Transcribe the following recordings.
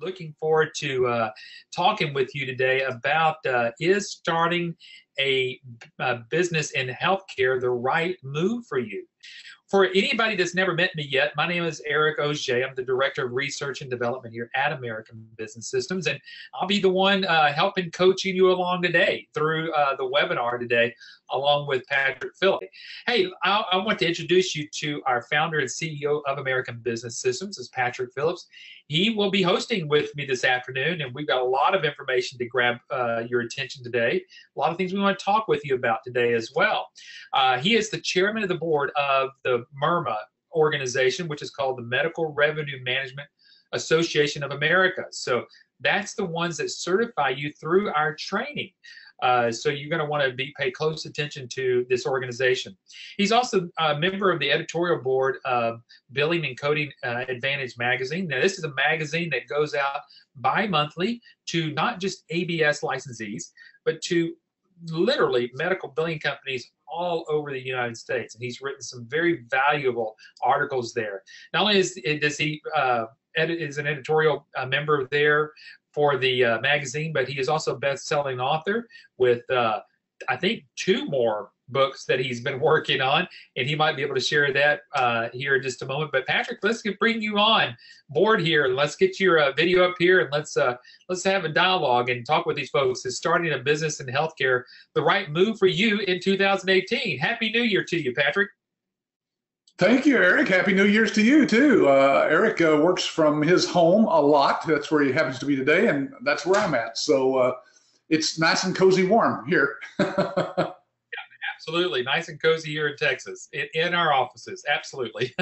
looking forward to talking with you today about is starting a business in healthcare the right move for you? For anybody that's never met me yet, my name is Eric Auger. I'm the Director of Research and Development here at American Business Systems, and I'll be the one helping coaching you along today through the webinar today, along with Patrick Phillips. Hey, I want to introduce you to our founder and CEO of American Business Systems, is Patrick Phillips. He will be hosting with me this afternoon, and we've got a lot of information to grab your attention today. A lot of things we want to talk with you about today as well. He is the chairman of the board of the MERMA organization, which is called the Medical Revenue Management Association of America. So that's the ones that certify you through our training. So you're going to want to pay close attention to this organization. He's also a member of the editorial board of Billing and Coding Advantage magazine. Now, this is a magazine that goes out bi-monthly to not just ABS licensees, but to literally medical billing companies all over the United States. And he's written some very valuable articles there. Not only is he is an editorial member there for the magazine, but he is also a best-selling author with, I think, 2 more books that he's been working on, and he might be able to share that here in just a moment. But Patrick, let's bring you on board here. Let's get your video up here, and let's have a dialogue and talk with these folks. Is starting a business in healthcare the right move for you in 2018? Happy New Year to you, Patrick. Thank you, Eric. Happy New Year's to you, too. Eric works from his home a lot. That's where he happens to be today, and that's where I'm at. So it's nice and cozy warm here. Yeah, absolutely. Nice and cozy here in Texas, in our offices. Absolutely.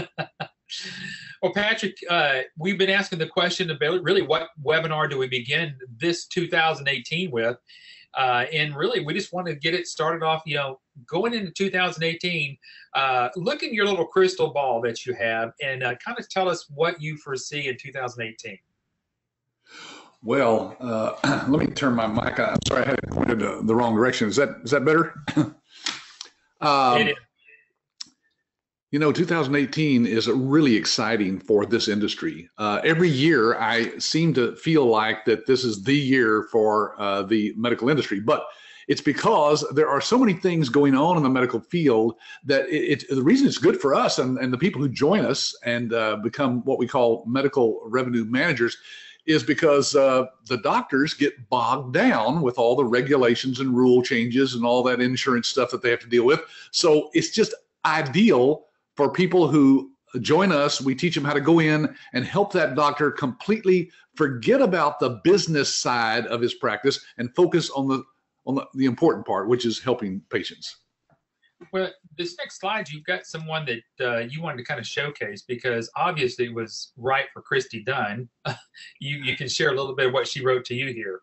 Well, Patrick, we've been asking the question about really what webinar do we begin this 2018 with? And really, we just want to get it started off, going into 2018, look in your little crystal ball that you have and kind of tell us what you foresee in 2018. Well, let me turn my mic on. I'm sorry, I had it pointed the wrong direction. Is that better? It is. 2018 is really exciting for this industry. Every year, I seem to feel like that this is the year for the medical industry, but it's because there are so many things going on in the medical field that the reason it's good for us and the people who join us and become what we call medical revenue managers is because the doctors get bogged down with all the regulations and rule changes and all that insurance stuff that they have to deal with. So it's just ideal for people who join us. We teach them how to go in and help that doctor completely forget about the business side of his practice and focus on the important part, which is helping patients. Well, this next slide, you've got someone that you wanted to kind of showcase because obviously it was right for Christy Dunn. You can share a little bit of what she wrote to you here.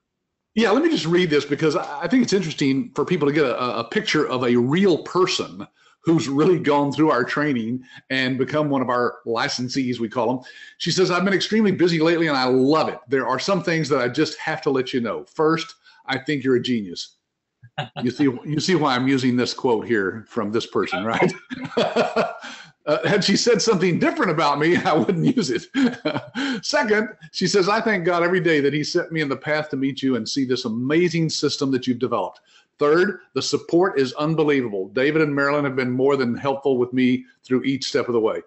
Yeah, let me just read this because I think it's interesting for people to get a picture of a real person who's really gone through our training and become one of our licensees, we call them. She says, I've been extremely busy lately and I love it. There are some things that I just have to let you know. First, I think you're a genius. You see why I'm using this quote here from this person, right? Had she said something different about me, I wouldn't use it. Second, she says, I thank God every day that he set me in the path to meet you and see this amazing system that you've developed. Third, the support is unbelievable. David and Marilyn have been more than helpful with me through each step of the way.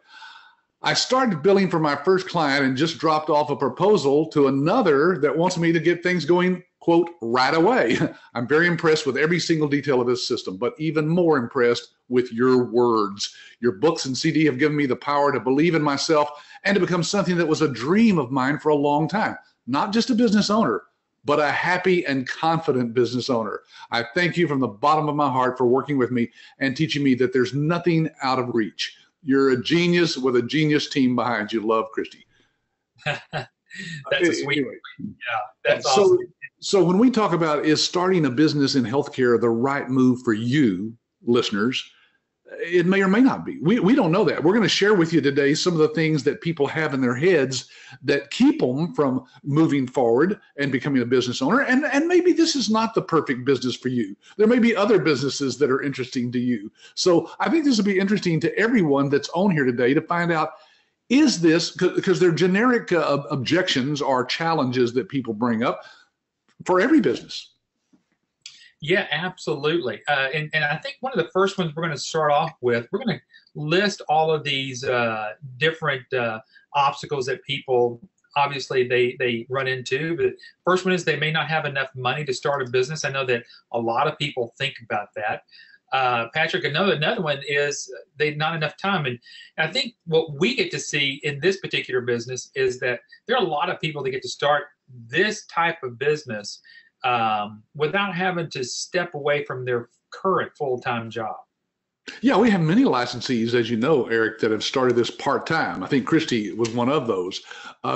I started billing for my first client and just dropped off a proposal to another that wants me to get things going, quote, right away. I'm very impressed with every single detail of this system, but even more impressed with your words. Your books and CD have given me the power to believe in myself and to become something that was a dream of mine for a long time. Not just a business owner, but a happy and confident business owner. I thank you from the bottom of my heart for working with me and teaching me that there's nothing out of reach. You're a genius with a genius team behind you. Love, Christy. That's a sweet. Anyway. Yeah, that's awesome. So when we talk about is starting a business in healthcare the right move for you, listeners, it may or may not be. We don't know that. We're going to share with you today some of the things that people have in their heads that keep them from moving forward and becoming a business owner. And maybe this is not the perfect business for you. There may be other businesses that are interesting to you. So I think this will be interesting to everyone that's on here today to find out, is this, because they're generic objections or challenges that people bring up for every business. Yeah, absolutely. And I think one of the first ones we're going to start off with, we're going to list all of these different obstacles that people obviously they run into. The first one is they may not have enough money to start a business. I know that a lot of people think about that. Patrick, another one is they not enough time. And I think what we get to see in this particular business is that there are a lot of people that get to start this type of business without having to step away from their current full-time job. Yeah, we have many licensees, as you know, Eric, that have started this part-time. I think Christy was one of those.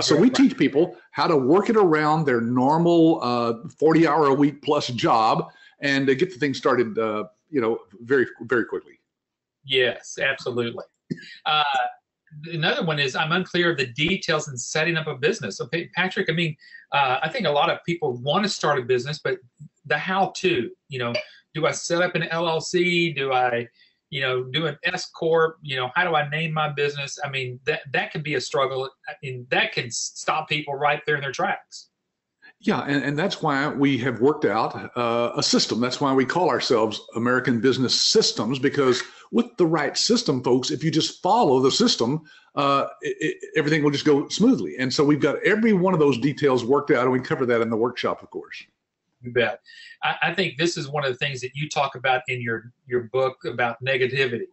So we teach people how to work it around their normal 40-hour-a-week plus job and get the thing started, very, very quickly. Yes, absolutely. Another one is I'm unclear of the details in setting up a business. So, Patrick, I mean, I think a lot of people want to start a business, but the how-to, do I set up an LLC? Do I do an S corp, how do I name my business? I mean, that can be a struggle. I mean, that can stop people right there in their tracks. Yeah, and that's why we have worked out a system. That's why we call ourselves American Business Systems, because with the right system, folks, if you just follow the system, everything will just go smoothly. And so we've got every one of those details worked out, and we cover that in the workshop, of course. You bet. I think this is one of the things that you talk about in your book about negativity,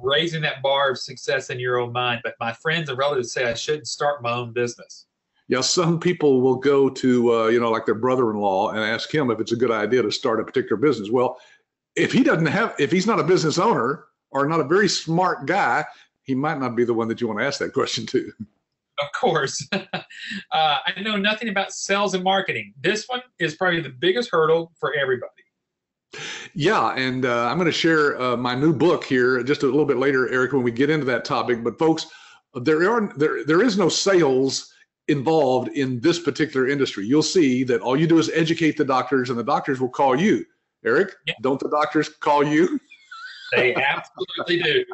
raising that bar of success in your own mind. But my friends and relatives say I shouldn't start my own business. Yeah, some people will go to, like their brother-in-law and ask him if it's a good idea to start a particular business. Well, if he's not a business owner or not a very smart guy, he might not be the one that you want to ask that question to. Of course. I know nothing about sales and marketing. This one is probably the biggest hurdle for everybody. Yeah, and I'm going to share my new book here just a little bit later, Eric, when we get into that topic. But folks, there is no sales involved in this particular industry. You'll see that all you do is educate the doctors, and the doctors will call you. Eric, yeah. Don't the doctors call you? They absolutely do.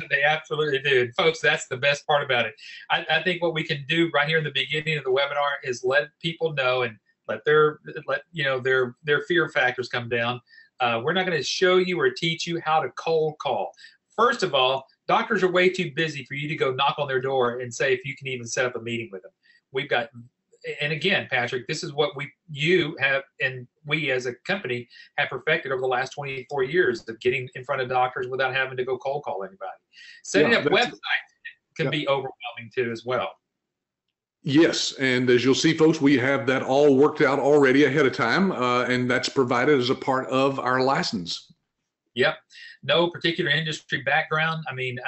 They absolutely do. Folks, that's the best part about it. I think what we can do right here in the beginning of the webinar is let people know and let their fear factors come down. We're not going to show you or teach you how to cold call. First of all, doctors are way too busy for you to go knock on their door and say if you can even set up a meeting with them. We've got, and again, Patrick, this is what you have, and we as a company have perfected over the last 24 years of getting in front of doctors without having to go cold call anybody. Setting up websites can be overwhelming too as well. Yes, and as you'll see, folks, we have that all worked out already ahead of time, and that's provided as a part of our license. Yep. No particular industry background. I mean,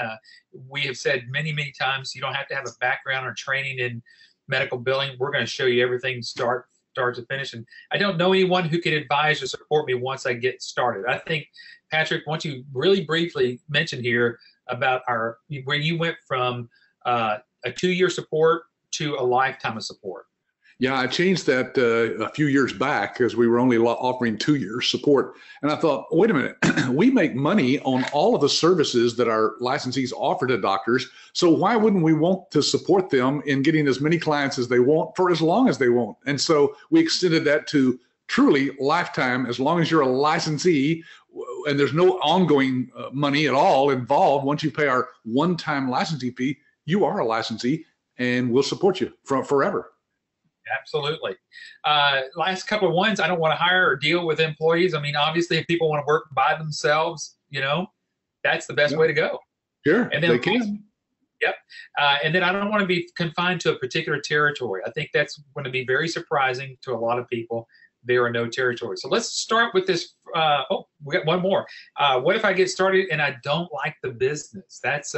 we have said many, many times you don't have to have a background or training in medical billing. We're going to show you everything start to finish. And I don't know anyone who can advise or support me once I get started. I think, Patrick, once you really briefly mention here about where you went from a 2-year support to a lifetime of support. Yeah, I changed that a few years back because we were only offering 2 years support. And I thought, wait a minute, we make money on all of the services that our licensees offer to doctors. So why wouldn't we want to support them in getting as many clients as they want for as long as they want? And so we extended that to truly lifetime, as long as you're a licensee and there's no ongoing money at all involved. Once you pay our one-time licensee fee, you are a licensee and we'll support you forever. Absolutely. Last couple of ones, I don't want to hire or deal with employees. I mean, obviously, if people want to work by themselves, that's the best way to go. Sure, and then, they can. Yep. And then I don't want to be confined to a particular territory. I think that's going to be very surprising to a lot of people. There are no territories. So let's start with this. We got one more. What if I get started and I don't like the business? That's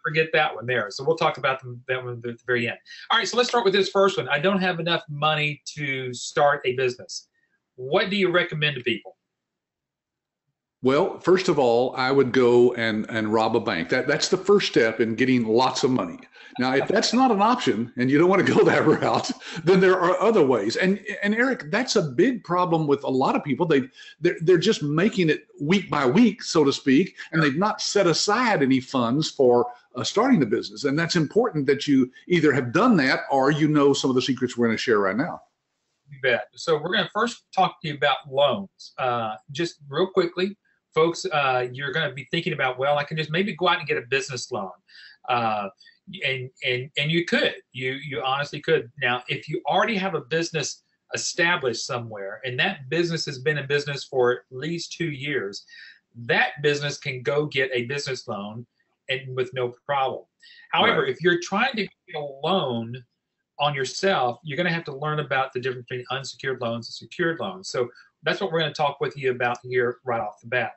forget that one there. So we'll talk about that one at the very end. All right, so let's start with this first one. I don't have enough money to start a business. What do you recommend to people? Well, first of all, I would go and rob a bank. That's the first step in getting lots of money. Now, if that's not an option and you don't want to go that route, then there are other ways. And Eric, that's a big problem with a lot of people. They're just making it week by week, so to speak, and they've not set aside any funds for starting the business. And that's important that you either have done that or you know some of the secrets we're going to share right now. You bet. So we're going to first talk to you about loans. Just real quickly, folks, you're going to be thinking about, well, I can just maybe go out and get a business loan. And you could, you honestly could. Now, if you already have a business established somewhere and that business has been in business for at least 2 years, that business can go get a business loan and with no problem. However, if you're trying to get a loan on yourself, you're going to have to learn about the difference between unsecured loans and secured loans. So that's what we're going to talk with you about here right off the bat.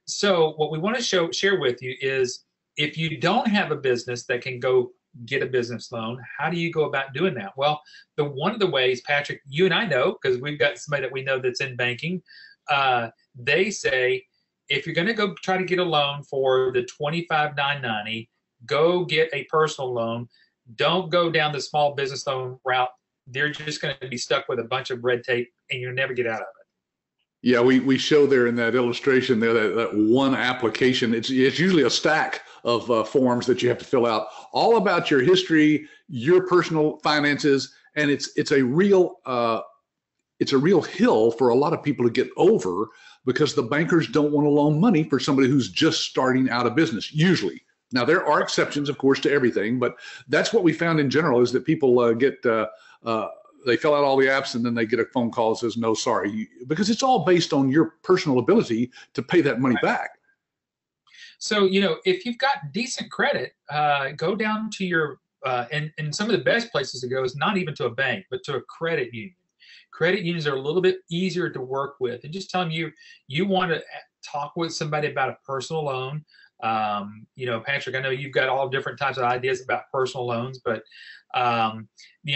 So what we want to share with you is, if you don't have a business that can go get a business loan, how do you go about doing that? Well, one of the ways, Patrick, you and I know, because we've got somebody that we know that's in banking, they say, if you're going to go try to get a loan for the $25,990, go get a personal loan. Don't go down the small business loan route. They're just going to be stuck with a bunch of red tape and you'll never get out of it. Yeah, we show there in that illustration there that one application. It's usually a stack of forms that you have to fill out, all about your history, your personal finances, and it's a real hill for a lot of people to get over, because the bankers don't want to loan money for somebody who's just starting out a business, usually. Now, there are exceptions, of course, to everything, but that's what we found in general, is that people they fill out all the apps and then they get a phone call that says, no, sorry, because it's all based on your personal ability to pay that money back. So, if you've got decent credit, go down to your, and some of the best places to go is not even to a bank, but to a credit union. Credit unions are a little bit easier to work with, and just tell them you want to talk with somebody about a personal loan. Patrick, I know you've got all different types of ideas about personal loans, but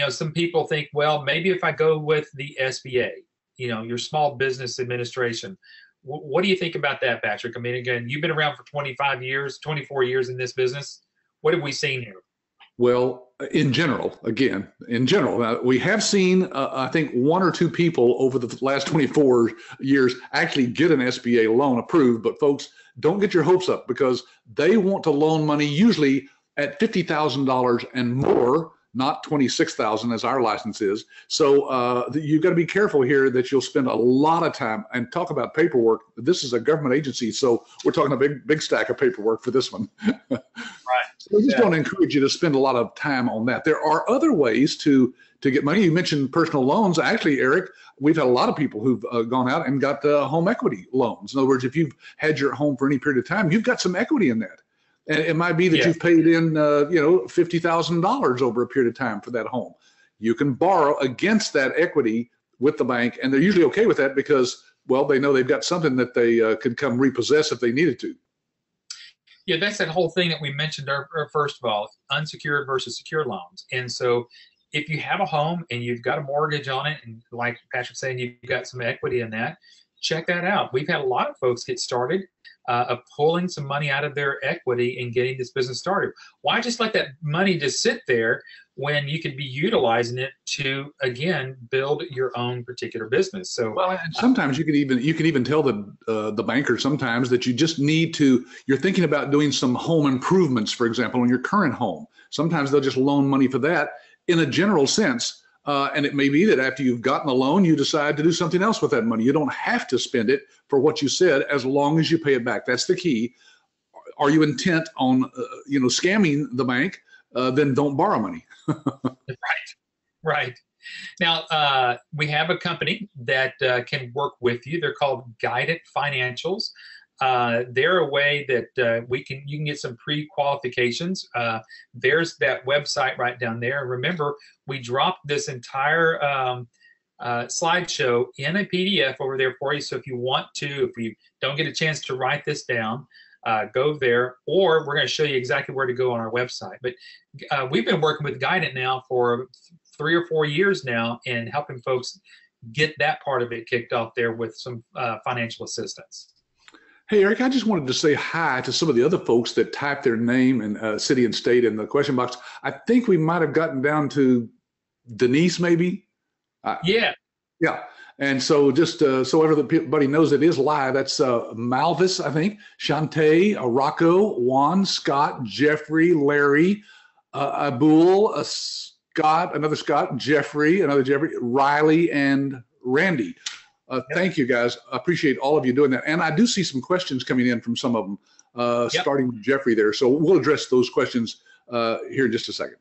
some people think, well, maybe if I go with the SBA, your Small Business Administration. What do you think about that, Patrick? I mean, again, you've been around for 25 years, 24 years in this business. What have we seen here? Well, in general, we have seen, I think, 1 or 2 people over the last 24 years actually get an SBA loan approved. But folks, don't get your hopes up, because they want to loan money usually at $50,000 and more, not $26,000 as our license is. So you've got to be careful here that you'll spend a lot of time. And talk about paperwork. This is a government agency, so we're talking a big stack of paperwork for this one. Right. So I just don't encourage you to spend a lot of time on that. There are other ways to get money. You mentioned personal loans. Actually, Eric, we've had a lot of people who've gone out and got home equity loans. In other words, if you've had your home for any period of time, you've got some equity in that. And it might be that you've paid in, $50,000 over a period of time for that home. You can borrow against that equity with the bank, and they're usually okay with that because, well, they know they've got something that they could come repossess if they needed to. Yeah, that's that whole thing that we mentioned first of all, unsecured versus secure loans. And so if you have a home and you've got a mortgage on it, and like Patrick's saying, you've got some equity in that, check that out. We've had a lot of folks get started of pulling some money out of their equity and getting this business started. Why just let that money just sit there when you could be utilizing it to, again, build your own particular business? So, well, and sometimes you can even tell the banker sometimes that you just need to. You're thinking about doing some home improvements, for example, on your current home. Sometimes they'll just loan money for that in a general sense. And it may be that after you've gotten a loan, you decide to do something else with that money. You don't have to spend it for what you said, as long as you pay it back. That's the key. Are you intent on, scamming the bank? Then don't borrow money. Right. Now, we have a company that can work with you. They're called Guidant Financials. They're a way that you can get some pre-qualifications. There's that website right down there. Remember, we dropped this entire slideshow in a PDF over there for you. So if you don't get a chance to write this down, go there, or we're going to show you exactly where to go on our website. But we've been working with Guidant now for 3 or 4 years now, and helping folks get that part of it kicked off there with some financial assistance. Hey, Eric, I just wanted to say hi to some of the other folks that typed their name and city and state in the question box. I think we might have gotten down to Denise, maybe. Uh, Yeah. yeah. And so just so everybody knows it is live, that's Malvis, I think, Shantae, Rocco, Juan, Scott, Jeffrey, Larry, Abul, Scott, another Scott, Jeffrey, another Jeffrey, Riley, and Randy. Yep. Thank you, guys. I appreciate all of you doing that. And I do see some questions coming in from some of them, Yep. starting with Jeffrey there. So we'll address those questions here in just a second.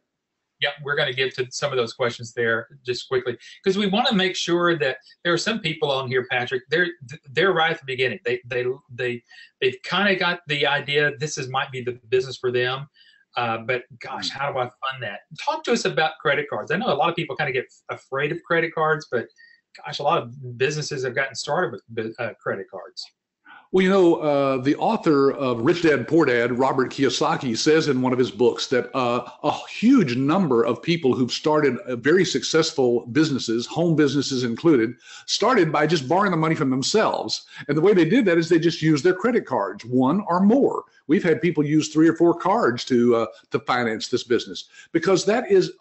Yeah, we're going to get to some of those questions there just quickly because we want to make sure that there are some people on here, Patrick. They're right at the beginning. They've kind of got the idea might be the business for them, but gosh, how do I fund that? Talk to us about credit cards. I know a lot of people kind of get afraid of credit cards, but gosh, a lot of businesses have gotten started with credit cards. Well, you know, the author of Rich Dad Poor Dad, Robert Kiyosaki, says in one of his books that a huge number of people who've started very successful businesses, home businesses included, started by just borrowing the money from themselves. And the way they did that is they just used their credit cards, one or more. We've had people use 3 or 4 cards to finance this business because that is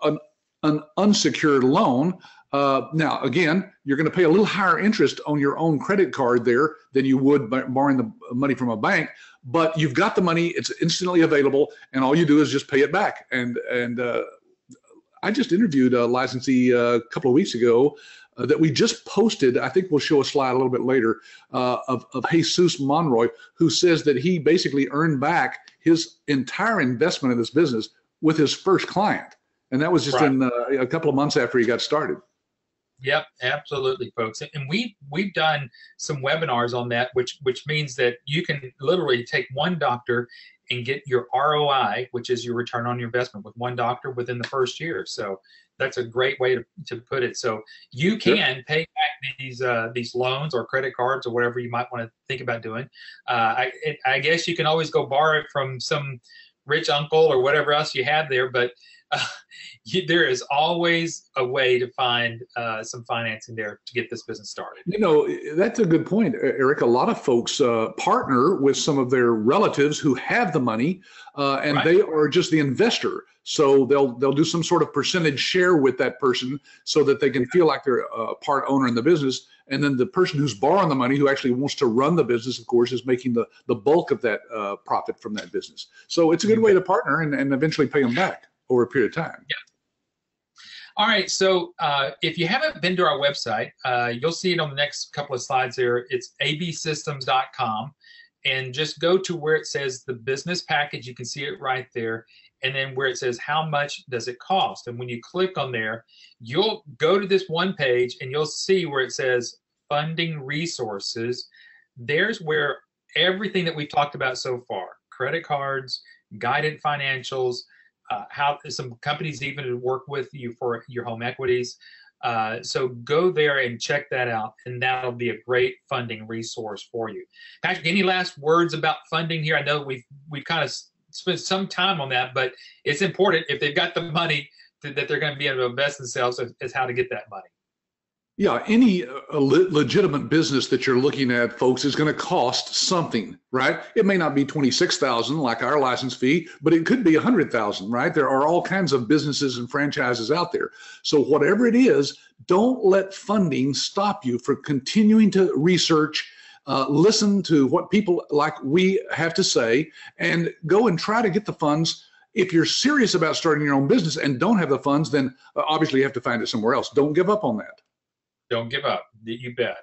an unsecured loan. Now, again, you're going to pay a little higher interest on your own credit card there than you would by borrowing the money from a bank, but you've got the money, it's instantly available, and all you do is just pay it back. And I just interviewed a licensee a couple of weeks ago that we just posted. I think we'll show a slide a little bit later of Jesus Monroy, who says that he basically earned back his entire investment in this business with his first client. And that was just Right. in a couple of months after he got started. Yep, absolutely, folks. And we've done some webinars on that, which means that you can literally take one doctor and get your ROI, which is your return on your investment, with one doctor within the first year. So that's a great way to put it. So you can pay back these loans or credit cards or whatever you might want to think about doing. I guess you can always go borrow it from some rich uncle or whatever else you have there, but there is always a way to find some financing there to get this business started. You know, that's a good point, Eric. A lot of folks partner with some of their relatives who have the money, and Right. they are just the investor. So they'll do some sort of percentage share with that person so that they can feel like they're a part owner in the business. And then the person who's borrowing the money, who actually wants to run the business, of course, is making the bulk of that profit from that business. So it's a good way to partner and eventually pay them back over a period of time. Yeah. All right. So if you haven't been to our website, you'll see it on the next couple of slides there. It's absystems.com. And just go to where it says the business package. You can see it right there. And then where it says how much does it cost. And when you click on there, you'll go to this one page and you'll see where it says funding resources. There's where everything that we've talked about so far, credit cards, guided financials, how some companies even work with you for your home equities. So go there and check that out, and that'll be a great funding resource for you. Patrick, any last words about funding here? I know we've kind of spent some time on that, but it's important if they've got the money that they're going to be able to invest in themselves as how to get that money. Yeah, any legitimate business that you're looking at, folks, is going to cost something, right? It may not be $26,000 like our license fee, but it could be $100,000, right? There are all kinds of businesses and franchises out there. So whatever it is, don't let funding stop you from continuing to research, listen to what people like we have to say, and go and try to get the funds. If you're serious about starting your own business and don't have the funds, then obviously you have to find it somewhere else. Don't give up on that. Don't give up. You bet.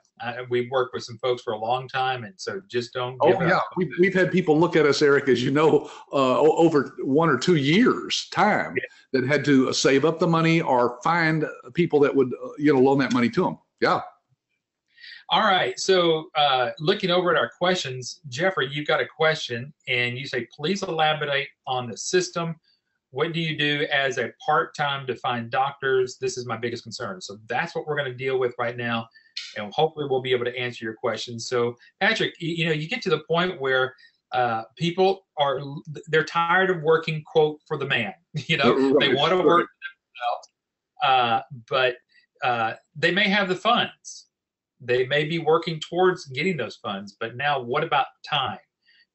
We've worked with some folks for a long time, and so just don't give up. Oh, yeah. We've had people look at us, Eric, as you know, over 1 or 2 years' time that had to save up the money or find people that would, loan that money to them. Yeah. All right. So looking over at our questions, Jeffrey, you've got a question, and you say, please elaborate on the system. What do you do as a part-time to find doctors? This is my biggest concern. So that's what we're going to deal with right now, and hopefully we'll be able to answer your questions. So Patrick, you get to the point where people they're tired of working, quote, for the man. They want to work for themselves, but they may have the funds. They may be working towards getting those funds, but now what about time?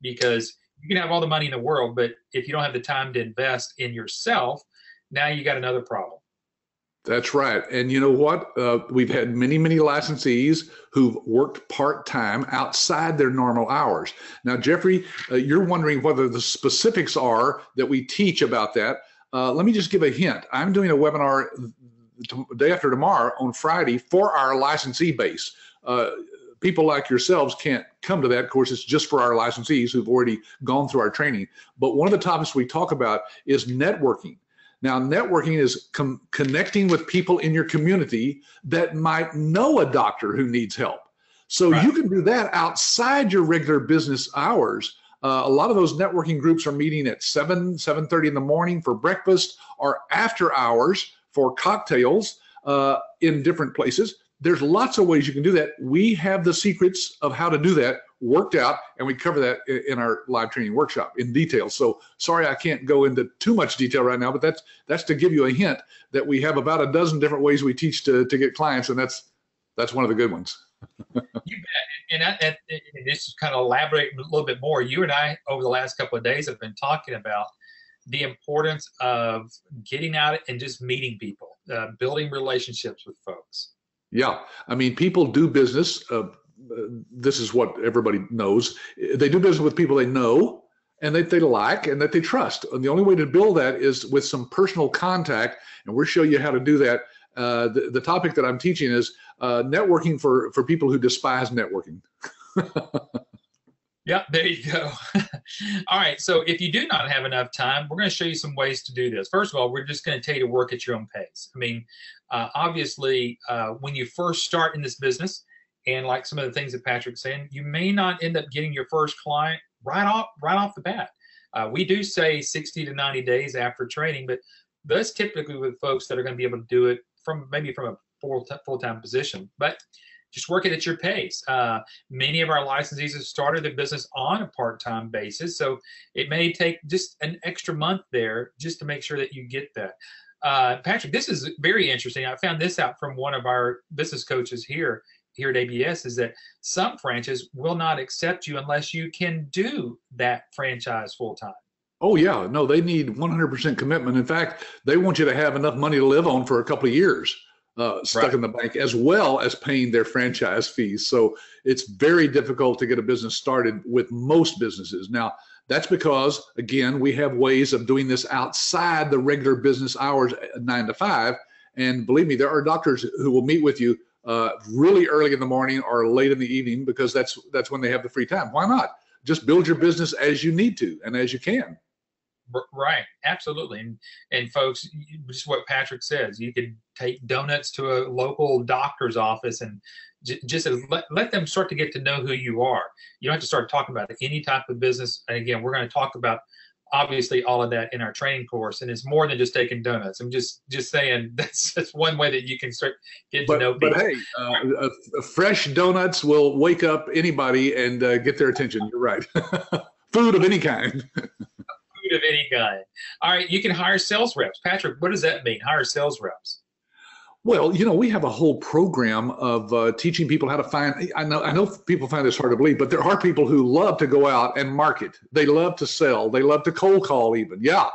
Because you can have all the money in the world, but if you don't have the time to invest in yourself, now you got another problem. That's right. And you know what? We've had many, many licensees who've worked part-time outside their normal hours. Now, Jeffrey, you're wondering whether the specifics are that we teach about that. Let me just give a hint. I'm doing a webinar the day after tomorrow on Friday for our licensee base. People like yourselves can't come to that. Of course, it's just for our licensees who've already gone through our training. But one of the topics we talk about is networking. Now, networking is connecting with people in your community that might know a doctor who needs help. So right. You can do that outside your regular business hours. A lot of those networking groups are meeting at 7:30 in the morning for breakfast, or after hours for cocktails in different places. There's lots of ways you can do that. We have the secrets of how to do that worked out, and we cover that in our live training workshop in detail. So sorry I can't go into too much detail right now, but that's to give you a hint that we have about a dozen different ways we teach to get clients, and that's one of the good ones. You bet. And this is kind of elaborate a little bit more. You and I, over the last couple of days, have been talking about the importance of getting out and just meeting people, building relationships with folks. Yeah, I mean, people do business. This is what everybody knows. They do business with people they know and that they like and that they trust. And the only way to build that is with some personal contact, and we'll show you how to do that. The topic that I'm teaching is networking for people who despise networking. Yeah, there you go. All right, so if you do not have enough time, we're going to show you some ways to do this. First of all, we're just going to tell you to work at your own pace. I mean, obviously, when you first start in this business, and like some of the things that Patrick's saying, you may not end up getting your first client right off the bat. We do say 60 to 90 days after training, but that's typically with folks that are going to be able to do it from a full-time position. But just work it at your pace. Many of our licensees have started their business on a part-time basis, so it may take just an extra month there just to make sure that you get that. Patrick, this is very interesting. I found this out from one of our business coaches here at ABS, is that some franchises will not accept you unless you can do that franchise full-time. Oh yeah, no, they need 100% commitment. In fact, they want you to have enough money to live on for a couple of years stuck in the bank, as well as paying their franchise fees. So it's very difficult to get a business started with most businesses. Now, that's because, again, we have ways of doing this outside the regular business hours, 9 to 5. And believe me, there are doctors who will meet with you really early in the morning or late in the evening, because that's when they have the free time. Why not? Just build your business as you need to and as you can. Right, absolutely. And folks, just what Patrick says, you could take donuts to a local doctor's office and just let them start to get to know who you are. You don't have to start talking about any type of business. And again, we're going to talk about obviously all of that in our training course, and it's more than just taking donuts. I'm just saying that's one way that you can start getting to know people. But hey, fresh donuts will wake up anybody and get their attention. You're right. Food of any kind. Of any kind. All right, you can hire sales reps. Patrick, what does that mean, hire sales reps? Well, we have a whole program of teaching people how to find. I know people find this hard to believe, but there are people who love to go out and market. They love to sell. They love to cold call even. Yeah.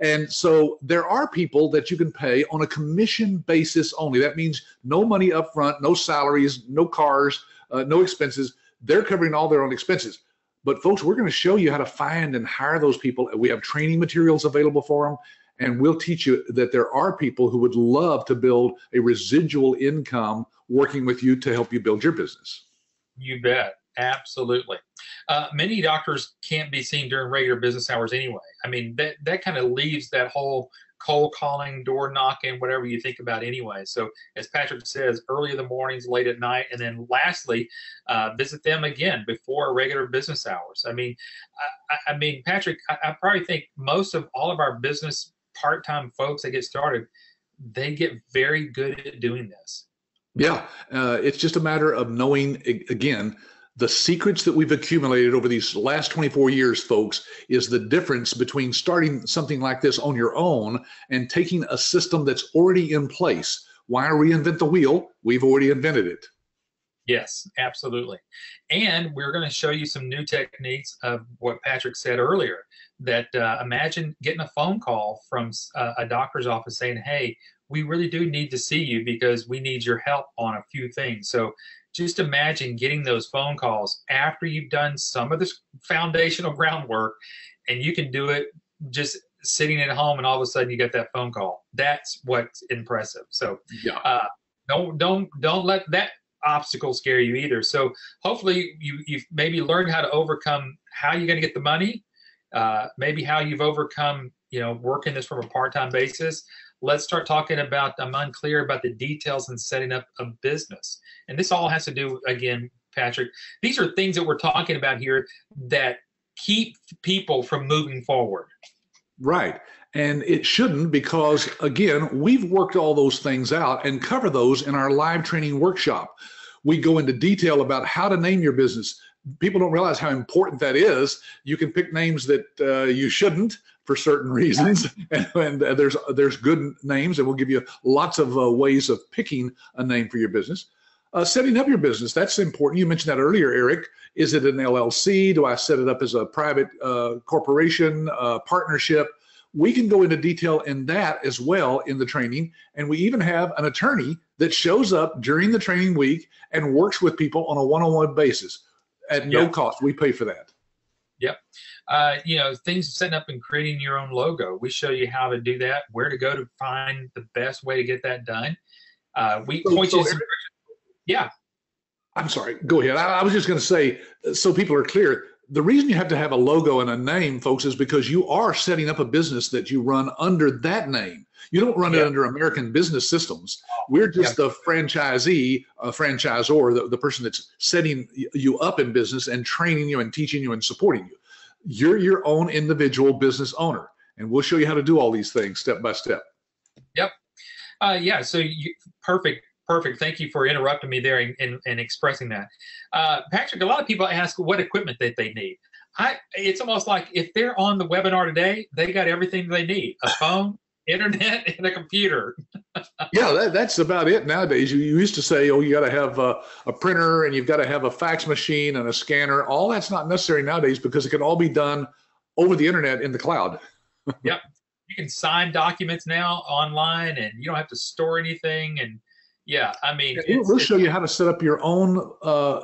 And so there are people that you can pay on a commission basis only. That means no money up front, no salaries, no cars, no expenses. They're covering all their own expenses. But folks, we're going to show you how to find and hire those people. We have training materials available for them, and we'll teach you that there are people who would love to build a residual income working with you to help you build your business. You bet. Absolutely. Many doctors can't be seen during regular business hours anyway. I mean, that kind of leaves that whole cold calling, door knocking, whatever you think about anyway. So as Patrick says, early in the mornings, late at night, and then lastly, visit them again before regular business hours. I mean, Patrick, I probably think most of all of our business part-time folks that get started, they get very good at doing this. Yeah, it's just a matter of knowing, again, the secrets that we've accumulated over these last 24 years, folks, is the difference between starting something like this on your own and taking a system that's already in place. Why reinvent the wheel? We've already invented it. Yes, absolutely. And we're going to show you some new techniques of what Patrick said earlier, that imagine getting a phone call from a doctor's office saying, hey, we really do need to see you because we need your help on a few things. So just imagine getting those phone calls after you've done some of this foundational groundwork, and you can do it just sitting at home, and all of a sudden you get that phone call. That's what's impressive. So Yeah. don't let that obstacle scare you either. So hopefully you've maybe learned how to overcome how you're going to get the money, maybe how you've overcome, working this from a part-time basis. Let's start talking about, I'm unclear about the details in setting up a business. And this all has to do, again, Patrick, these are things that we're talking about here that keep people from moving forward. Right. And it shouldn't, because again, we've worked all those things out and cover those in our live training workshop. We go into detail about how to name your business. People don't realize how important that is. You can pick names that you shouldn't for certain reasons, and there's good names, and we'll give you lots of ways of picking a name for your business. Setting up your business, that's important. You mentioned that earlier, Eric. Is it an LLC? Do I set it up as a private corporation, partnership? We can go into detail in that as well in the training. And we even have an attorney that shows up during the training week and works with people on a one-on-one basis at no cost. We pay for that. Yep. Things setting up and creating your own logo. We show you how to do that, where to go to find the best way to get that done. Yeah. I'm sorry. Go ahead. I was just going to say, so people are clear, the reason you have to have a logo and a name, folks, is because you are setting up a business that you run under that name. You don't run it under American Business Systems. We're just the franchisee, franchisor, the person that's setting you up in business and training you and teaching you and supporting you. You're your own individual business owner, and we'll show you how to do all these things step by step. Yep. So perfect. Thank you for interrupting me there and expressing that. Patrick, a lot of people ask what equipment that they need. It's almost like if they're on the webinar today, they got everything they need: a phone, internet, and a computer. Yeah, that's about it nowadays. You used to say, oh, you got to have a printer and you've got to have a fax machine and a scanner. All that's not necessary nowadays because it can all be done over the internet in the cloud. Yep. You can sign documents now online, and you don't have to store anything. And yeah, I mean, we'll show you how to set up your own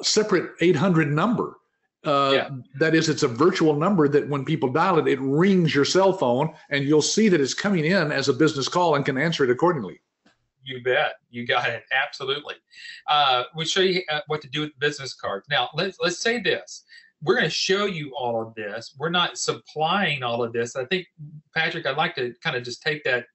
separate 800 number. That is, it's a virtual number that when people dial it, it rings your cell phone, and you'll see that it's coming in as a business call and can answer it accordingly. You bet. You got it. Absolutely. We'll show you what to do with business cards. Now, let's say this. We're going to show you all of this. We're not supplying all of this. I think, Patrick, I'd like to kind of just take that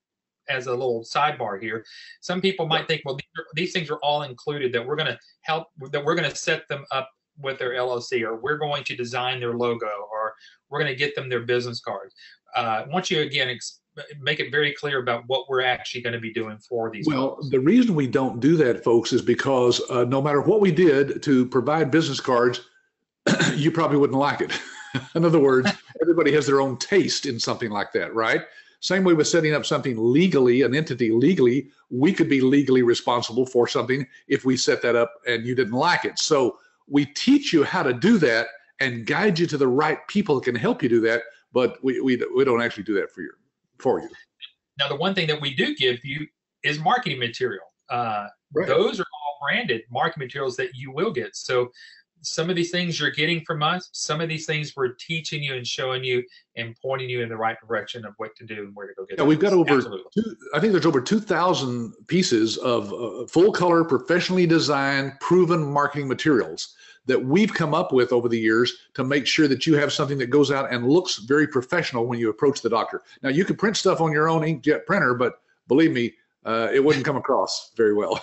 as a little sidebar here. Some people might think, well, these things are all included, that we're going to help, that we're going to set them up with their LLC, or we're going to design their logo, or we're going to get them their business cards. I want you, again, make it very clear about what we're actually going to be doing for these folks. The reason we don't do that, folks, is because no matter what we did to provide business cards, you probably wouldn't like it. In other words, everybody has their own taste in something like that, right? Same way with setting up something legally, an entity legally, we could be legally responsible for something if we set that up and you didn't like it. So we teach you how to do that and guide you to the right people that can help you do that, but we don't actually do that for you. Now, the one thing that we do give you is marketing material. Those are all branded marketing materials that you will get. So some of these things you're getting from us, some of these things we're teaching you and showing you and pointing you in the right direction of what to do and where to go get. Yeah, we've got over, I think there's over 2,000 pieces of full color, professionally designed, proven marketing materials that we've come up with over the years to make sure that you have something that goes out and looks very professional when you approach the doctor. Now, you can print stuff on your own inkjet printer, but believe me, it wouldn't come across very well.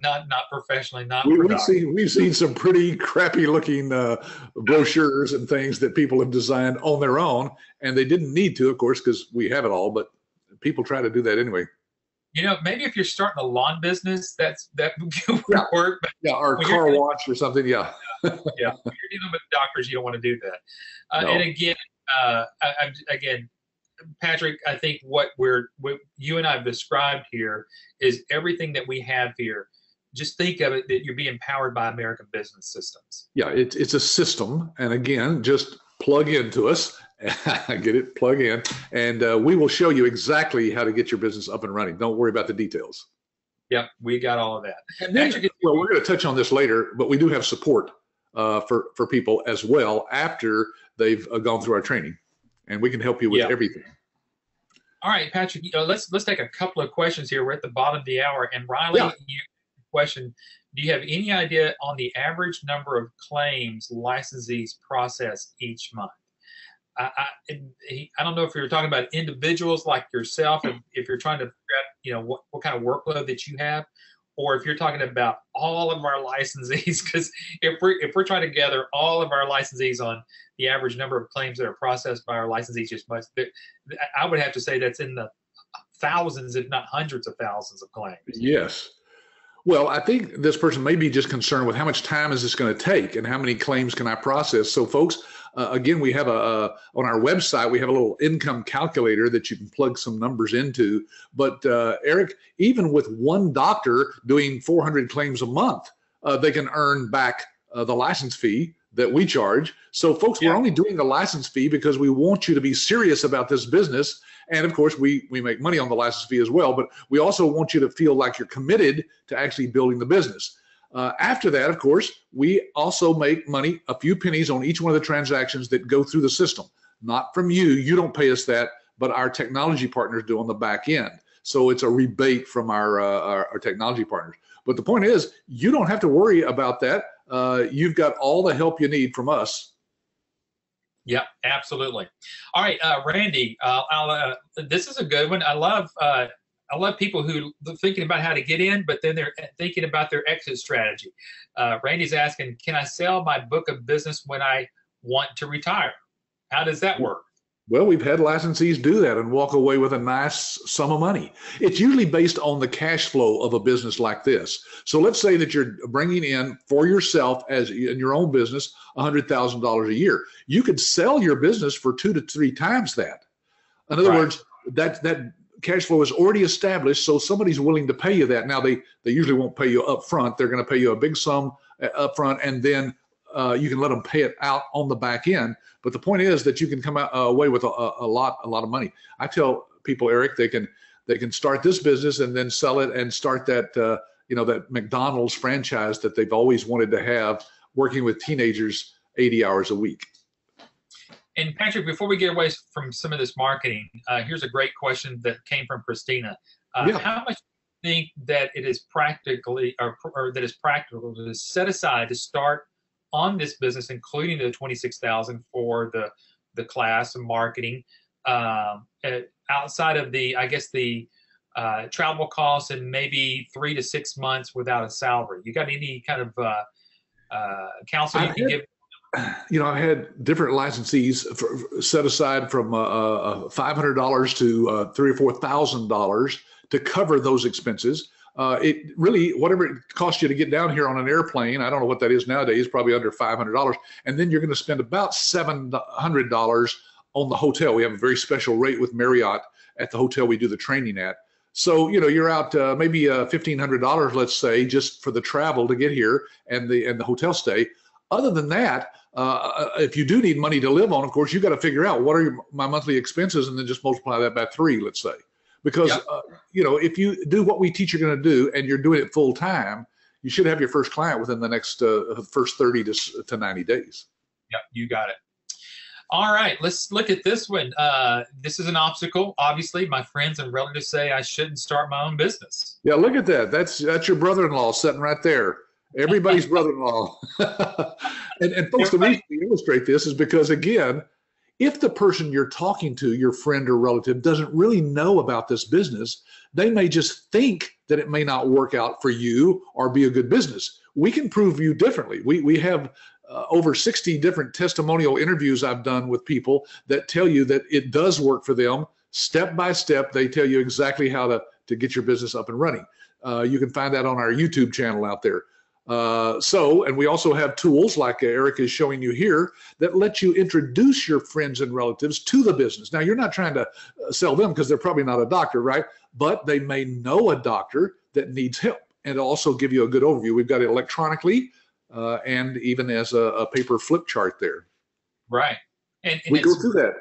Not professionally, not. We've seen some pretty crappy looking brochures and things that people have designed on their own, and they didn't need to, of course, because we have it all. But people try to do that anyway. Maybe if you're starting a lawn business, that would work. But or car wash or something. Yeah. When you're dealing with doctors, you don't want to do that. No. And again, Patrick, I think what you and I have described here is everything that we have here just think of it that you're being powered by American Business Systems. Yeah, it's a system. And again, just plug into us. Get it, plug in. And we will show you exactly how to get your business up and running. Don't worry about the details. Yep, we got all of that. And then, well, we're going to touch on this later, but we do have support for people as well after they've gone through our training. And we can help you with everything. All right, Patrick, let's take a couple of questions here. We're at the bottom of the hour. And Riley, question, do you have any idea on the average number of claims licensees process each month? I don't know if you're talking about individuals like yourself, if you're trying to figure out, what kind of workload that you have, or if you're talking about all of our licensees, because if we're trying to gather all of our licensees on the average number of claims that are processed by our licensees each month, I would have to say that's in the thousands, if not hundreds of thousands of claims. Yes. Well, I think this person may be just concerned with how much time is this going to take and how many claims can I process. So folks, again, we have on our website, we have a little income calculator that you can plug some numbers into. But Eric, even with one doctor doing 400 claims a month, they can earn back the license fee that we charge. So folks, we're only doing the license fee because we want you to be serious about this business. And of course, we make money on the license fee as well, but we also want you to feel like you're committed to actually building the business. After that, of course, we also make money, a few pennies on each one of the transactions that go through the system. Not from you, you don't pay us that, but our technology partners do on the back end. So it's a rebate from our technology partners. But the point is, you don't have to worry about that. You've got all the help you need from us. Yep, absolutely. All right, Randy, this is a good one. I love people who are thinking about how to get in, but then they're thinking about their exit strategy. Randy's asking, can I sell my book of business when I want to retire? How does that work? Well, we've had licensees do that and walk away with a nice sum of money. It's usually based on the cash flow of a business like this. So let's say that you're bringing in for yourself as in your own business $100,000 a year. You could sell your business for 2 to 3 times that. In other words, that cash flow is already established, so somebody's willing to pay you that. Now, they usually won't pay you up front. They're going to pay you a big sum up front, and then you can let them pay it out on the back end. But the point is that you can come away with a lot of money. I tell people, Eric, they can start this business and then sell it and start that that McDonald's franchise that they've always wanted to have, working with teenagers 80 hours a week. And Patrick, before we get away from some of this marketing, here's a great question that came from Christina. How much do you think that it is practically or that is practical to set aside to start on this business, including the $26,000 for the class and marketing, outside of the travel costs and maybe 3 to 6 months without a salary? You got any kind of counsel you can give? I've had different licensees set aside from $500 to $3,000 or $4,000 to cover those expenses. It really, whatever it costs you to get down here on an airplane, I don't know what that is nowadays, probably under $500. And then you're going to spend about $700 on the hotel. We have a very special rate with Marriott at the hotel we do the training at. So, you're out maybe $1,500, let's say, just for the travel to get here and the hotel stay. Other than that, if you do need money to live on, of course, you got to figure out what are my monthly expenses and then just multiply that by 3, let's say. Because, if you do what we teach you're going to do and you're doing it full time, you should have your first client within the next first 30 to 90 days. Yep, you got it. All right, let's look at this one. This is an obstacle. Obviously, my friends and relatives say I shouldn't start my own business. Yeah, look at that. That's your brother-in-law sitting right there. Everybody's brother-in-law. and folks, the reason we illustrate this is because, again, if the person you're talking to, your friend or relative, doesn't really know about this business, they may just think that it may not work out for you or be a good business. We can prove you differently. We have over 60 different testimonial interviews I've done with people that tell you that it does work for them. Step by step, they tell you exactly how to get your business up and running. You can find that on our YouTube channel out there. And we also have tools like Eric is showing you here that let you introduce your friends and relatives to the business. Now, you're not trying to sell them because they're probably not a doctor, right? But they may know a doctor that needs help. and also give you a good overview. We've got it electronically and even as a paper flip chart there. Right. And we go through that.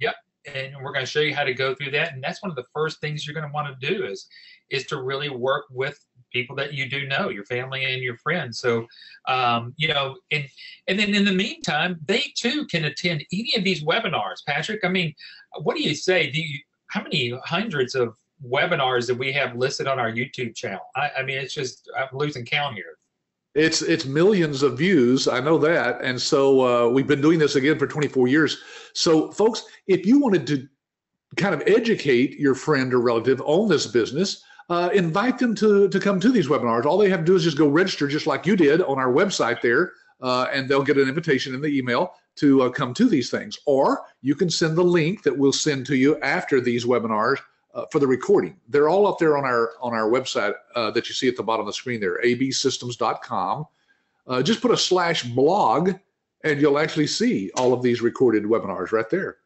Yep. And we're going to show you how to go through that. And that's one of the first things you're going to want to do is to really work with people that you do know, your family and your friends. So, you know, and then in the meantime, they too can attend any of these webinars. Patrick, I mean, what do you say? How many hundreds of webinars that we have listed on our YouTube channel? I mean, it's just, I'm losing count here. It's millions of views. I know that. And so we've been doing this again for 24 years. So folks, if you wanted to kind of educate your friend or relative on this business, invite them to come to these webinars. All they have to do is just go register just like you did on our website there, and they'll get an invitation in the email to come to these things. Or you can send the link that we'll send to you after these webinars for the recording. They're all up there on our website that you see at the bottom of the screen there, absystems.com. Just put a /blog and you'll actually see all of these recorded webinars right there.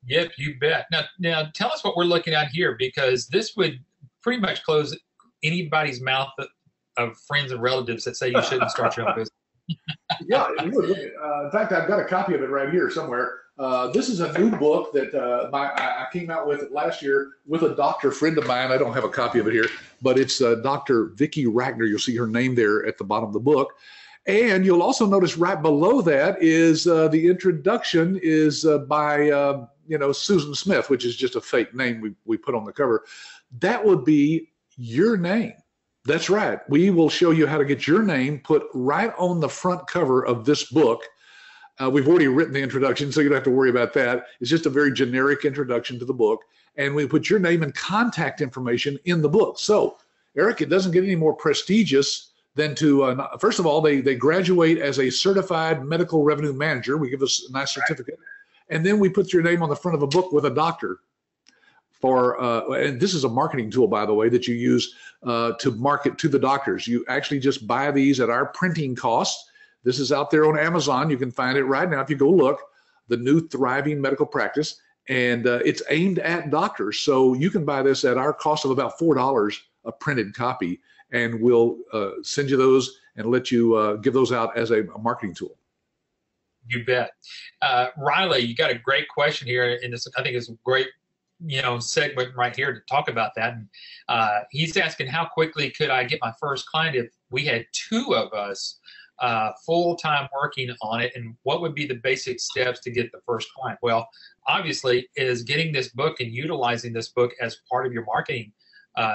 Yep, you bet. Now tell us what we're looking at here, because this would pretty much close anybody's mouth of friends and relatives that say you shouldn't start your own business. Yeah, in fact, I've got a copy of it right here somewhere. This is a new book that I came out with last year with a doctor friend of mine. I don't have a copy of it here, but it's Dr. Vicki Ragnar. You'll see her name there at the bottom of the book. And you'll also notice right below that is the introduction is by Susan Smith, which is just a fake name we put on the cover. That would be your name. That's right. We will show you how to get your name put right on the front cover of this book. We've already written the introduction, so you don't have to worry about that. It's just a very generic introduction to the book. And we put your name and contact information in the book. So, Eric, it doesn't get any more prestigious than to, first of all, they graduate as a certified medical revenue manager. We give us a nice certificate. And then we put your name on the front of a book with a doctor. And this is a marketing tool, by the way, that you use to market to the doctors. You actually just buy these at our printing cost. This is out there on Amazon. You can find it right now if you go look, the new Thriving Medical Practice, and it's aimed at doctors. So you can buy this at our cost of about $4 a printed copy, and we'll send you those and let you give those out as a marketing tool. You bet. Riley, you got a great question here, and I think it's a great segment right here to talk about that. And he's asking, how quickly could I get my first client if we had two of us full-time working on it, and what would be the basic steps to get the first client? Well, obviously is getting this book and utilizing this book as part of your marketing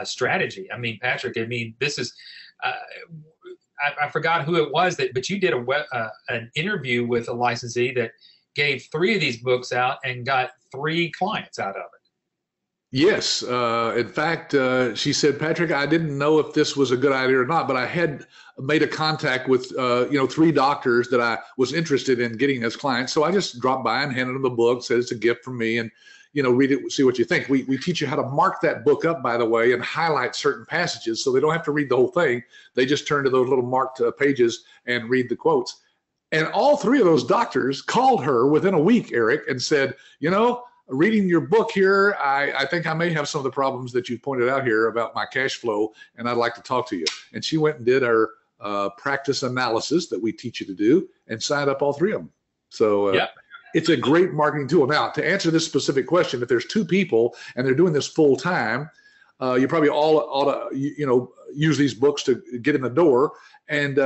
strategy. I mean, Patrick, this is I forgot who it was but you did an interview with a licensee that gave 3 of these books out and got 3 clients out of it. Yes. In fact, she said, Patrick, I didn't know if this was a good idea or not, but I had made a contact with, 3 doctors that I was interested in getting as clients. So I just dropped by and handed them the book, said it's a gift from me, and, read it, see what you think. We teach you how to mark that book up, by the way, and highlight certain passages so they don't have to read the whole thing. They just turn to those little marked pages and read the quotes. And all 3 of those doctors called her within a week, Eric, and said, reading your book here, I think I may have some of the problems that you pointed out here about my cash flow, and I'd like to talk to you. And she went and did our practice analysis that we teach you to do and signed up all 3 of them. So It's a great marketing tool. Now, to answer this specific question, if there's 2 people and they're doing this full time, you probably all ought to, use these books to get in the door. And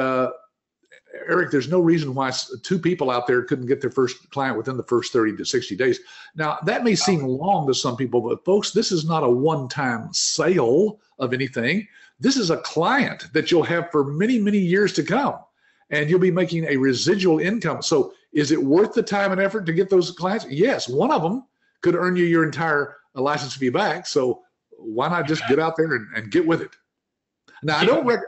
Eric, there's no reason why 2 people out there couldn't get their first client within the first 30 to 60 days. Now, that may seem long to some people, but folks, this is not a one-time sale of anything. This is a client that you'll have for many, many years to come, and you'll be making a residual income. So is it worth the time and effort to get those clients? Yes, one of them could earn you your entire license fee back. So why not just get out there and get with it? Now,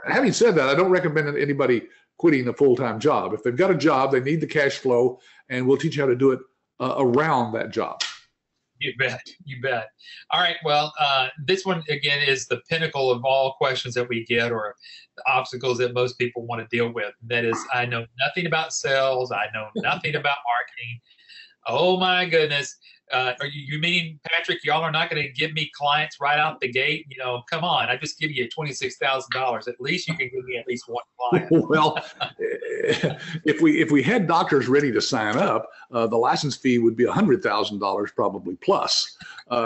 having said that, I don't recommend anybody quitting a full-time job. If they've got a job, they need the cash flow, and we'll teach you how to do it around that job. You bet. You bet. All right. Well, this one, again, is the pinnacle of all questions that we get, or the obstacles that most people want to deal with. That is, I know nothing about sales. I know nothing about Oh my goodness. Are you meaning, Patrick, y'all are not going to give me clients right out the gate? You know, come on. I just give you $26,000. At least you can give me at least one client. Well, if we had doctors ready to sign up, the license fee would be $100,000 probably plus.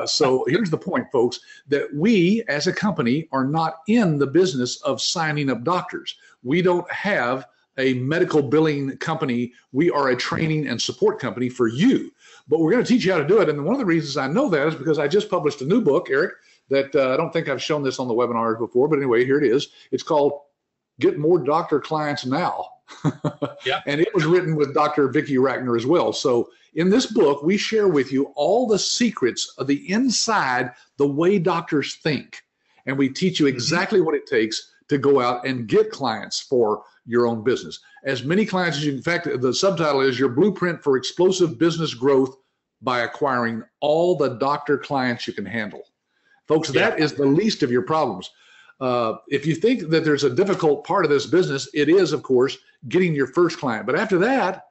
So here's the point, folks, that we as a company are not in the business of signing up doctors. We don't have a medical billing company. We are a training and support company for you. But we're going to teach you how to do it. And one of the reasons I know that is because I just published a new book, Eric, that I don't think I've shown this on the webinars before, but anyway, here it is. It's called Get More Doctor Clients Now. Yeah. And it was written with Dr. Vicki Rackner as well. So in this book, we share with you all the secrets of the inside, the way doctors think. And we teach you exactly what it takes to go out and get clients for your own business. As many clients as you, in fact, the subtitle is Your Blueprint for Explosive Business Growth by Acquiring All the Doctor Clients You Can Handle. Folks, that is the least of your problems. If you think that there's a difficult part of this business, it is, of course, getting your first client. But after that,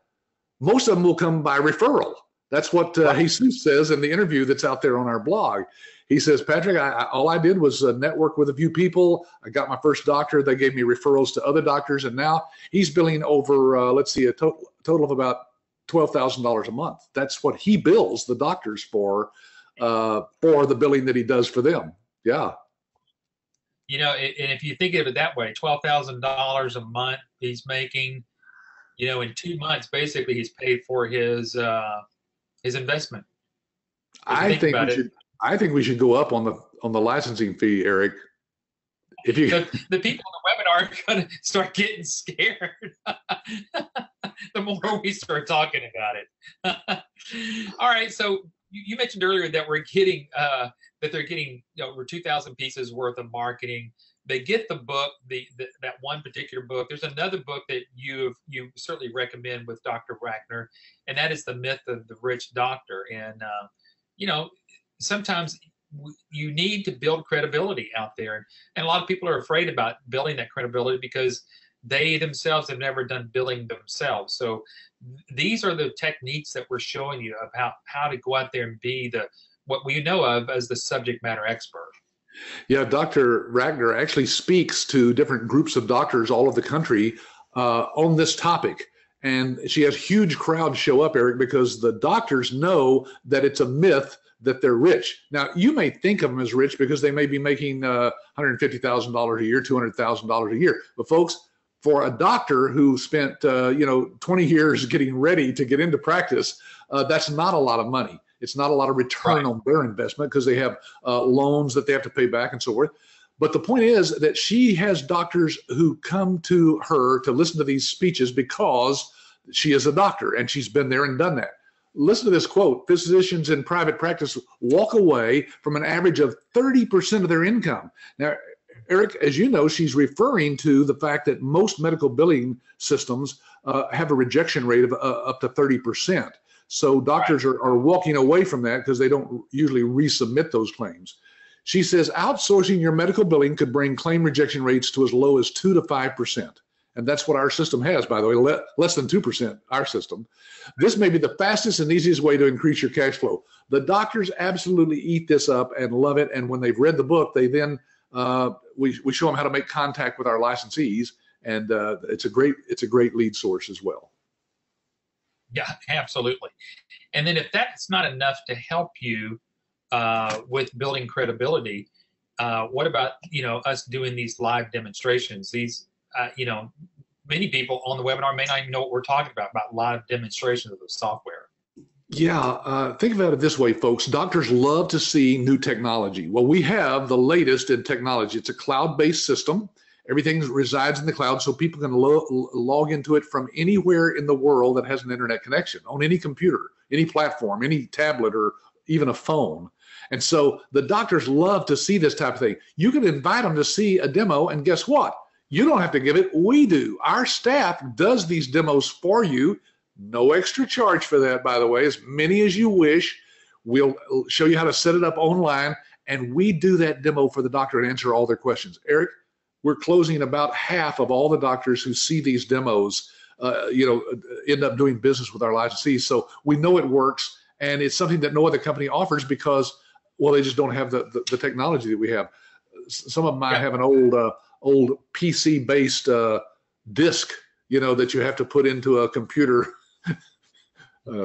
most of them will come by referral. That's what Jesus says in the interview that's out there on our blog. He says, Patrick, all I did was network with a few people. I got my first doctor. They gave me referrals to other doctors. And now he's billing over, let's see, a total of about $12,000 a month. That's what he bills the doctors for the billing that he does for them. Yeah. You know, and if you think of it that way, $12,000 a month he's making, you know, in 2 months, basically he's paid for his investment. I think we should go up on the licensing fee, Eric. If you the people on the webinar are going to start getting scared the more we start talking about it. All right, so you mentioned earlier that we're getting that they're getting over 2,000 pieces worth of marketing. They get the book, that one particular book. There's another book that you certainly recommend with Dr. Rackner, and that is The Myth of the Rich Doctor. And you know, sometimes you need to build credibility out there, and a lot of people are afraid about building that credibility because they themselves have never done billing themselves. So these are the techniques that we're showing you of how to go out there and be what we know of as the subject matter expert. Yeah, Dr. Rackner actually speaks to different groups of doctors all over the country on this topic. And she has huge crowds show up, Eric, because the doctors know that it's a myth that they're rich. Now, you may think of them as rich because they may be making $150,000 a year, $200,000 a year. But folks, for a doctor who spent 20 years getting ready to get into practice, that's not a lot of money. It's not a lot of return on their investment because they have loans that they have to pay back and so forth. But the point is that she has doctors who come to her to listen to these speeches because she is a doctor and she's been there and done that. Listen to this quote. Physicians in private practice walk away from an average of 30% of their income. Now, Eric, as you know, she's referring to the fact that most medical billing systems have a rejection rate of up to 30%. So doctors are walking away from that because they don't usually resubmit those claims. She says outsourcing your medical billing could bring claim rejection rates to as low as 2 to 5%. And that's what our system has, by the way, less than 2%, our system. This may be the fastest and easiest way to increase your cash flow. The doctors absolutely eat this up and love it. And when they've read the book, they then, we show them how to make contact with our licensees. And it's a great lead source as well. Yeah, absolutely. And then if that's not enough to help you with building credibility, what about, us doing these live demonstrations? These, many people on the webinar may not even know what we're talking about live demonstrations of the software. Yeah, think about it this way, folks. Doctors love to see new technology. Well, we have the latest in technology. It's a cloud-based system. Everything resides in the cloud, so people can log into it from anywhere in the world that has an internet connection, on any computer, any platform, any tablet, or even a phone. And so the doctors love to see this type of thing. You can invite them to see a demo, and guess what? You don't have to give it. We do. Our staff does these demos for you. No extra charge for that, by the way, as many as you wish. We'll show you how to set it up online, and we do that demo for the doctor and answer all their questions. Eric, we're closing about half of all the doctors who see these demos end up doing business with our licensees. So we know it works, and it's something that no other company offers because, well, they just don't have the technology that we have. Some of them might have an old PC-based disk, that you have to put into a computer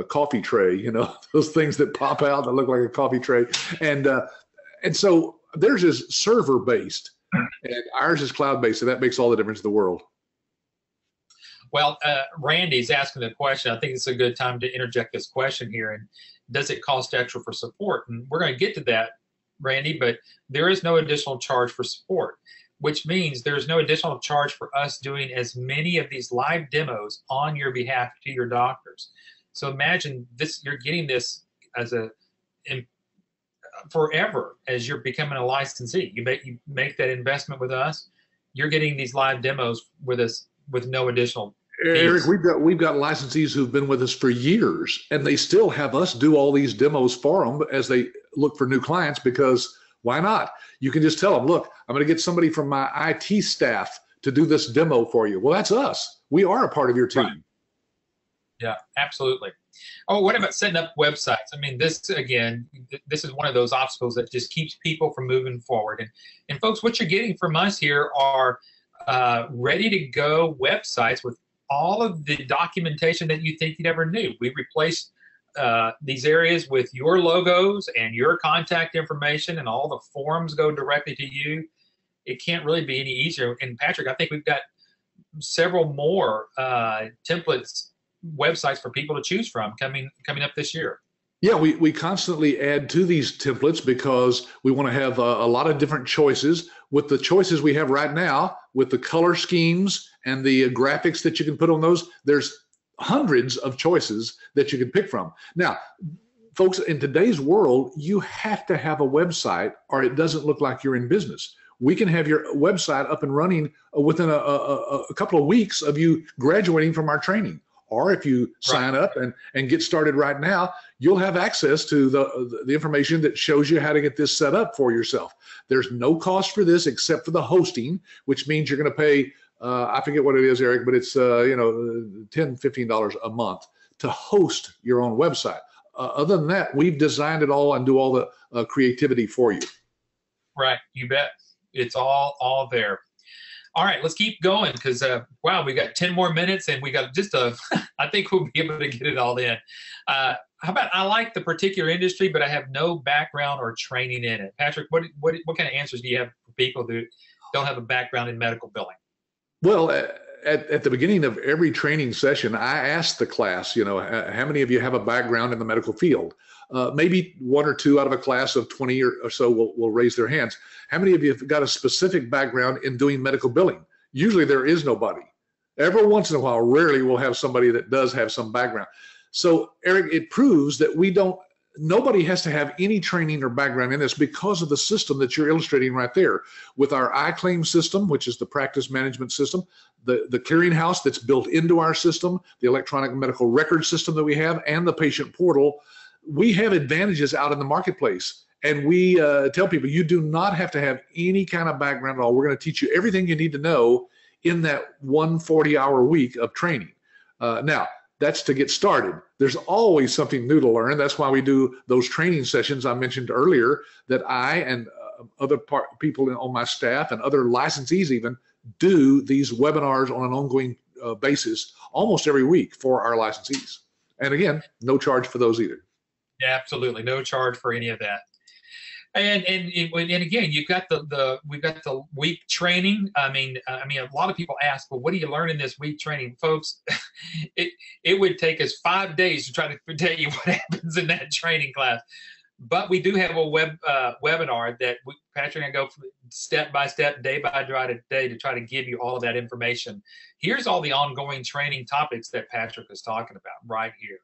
coffee tray, those things that pop out that look like a coffee tray. And so theirs is server-based, and ours is cloud-based, and that makes all the difference in the world. Well, Randy's asking the question. I think it's a good time to interject this question here. And does it cost extra for support? And we're going to get to that, Randy, but there is no additional charge for support, which means there's no additional charge for us doing as many of these live demos on your behalf to your doctors. So imagine this, you're getting this as forever as you're becoming a licensee. You make that investment with us, you're getting these live demos with us with no additional fees. Eric, we've got licensees who've been with us for years, and they still have us do all these demos for them as they look for new clients, because why not? You can just tell them, look, I'm going to get somebody from my IT staff to do this demo for you. Well, that's us. We are a part of your team. Right. Yeah, absolutely. Oh, what about setting up websites? I mean, this is one of those obstacles that just keeps people from moving forward. And folks, what you're getting from us here are ready to go websites with all of the documentation that you think you never knew. We replaced these areas with your logos and your contact information, and all the forms go directly to you. It can't really be any easier. And Patrick, I think we've got several more templates, websites for people to choose from coming up this year. Yeah, we constantly add to these templates because we want to have a lot of different choices. With the choices we have right now, with the color schemes and the graphics that you can put on those, there's hundreds of choices that you can pick from. Now, folks, in today's world, you have to have a website or it doesn't look like you're in business. We can have your website up and running within a couple of weeks of you graduating from our training. Or if you sign up and get started right now, you'll have access to the information that shows you how to get this set up for yourself. There's no cost for this except for the hosting, which means you're going to pay, I forget what it is, Eric, but it's $10, $15 a month to host your own website. Other than that, we've designed it all and do all the creativity for you. Right, you bet. It's all there. All right, let's keep going because, wow, we got 10 more minutes and we got just I think we'll be able to get it all in. How about, I like the particular industry, but I have no background or training in it. Patrick, what kind of answers do you have for people who don't have a background in medical billing? Well, at the beginning of every training session, I ask the class, how many of you have a background in the medical field? Maybe one or two out of a class of 20 or so will raise their hands. How many of you have got a specific background in doing medical billing? Usually there is nobody. Every once in a while, rarely we'll have somebody that does have some background. So, Eric, it proves that nobody has to have any training or background in this because of the system that you're illustrating right there. With our iClaim system, which is the practice management system, the clearinghouse that's built into our system, the electronic medical record system that we have, and the patient portal, we have advantages out in the marketplace. And we tell people, you do not have to have any kind of background at all. We're going to teach you everything you need to know in that 140-hour week of training. Now, that's to get started. There's always something new to learn. That's why we do those training sessions I mentioned earlier that I and other people on my staff and other licensees even do these webinars on an ongoing basis almost every week for our licensees. And again, no charge for those either. Yeah, absolutely. No charge for any of that. And again, we've got the week training. I mean, a lot of people ask, well, what do you learn in this week training, folks? It would take us 5 days to try to tell you what happens in that training class. But we do have a webinar that Patrick and I go step by step, day by day to try to give you all of that information. Here's all the ongoing training topics that Patrick is talking about right here.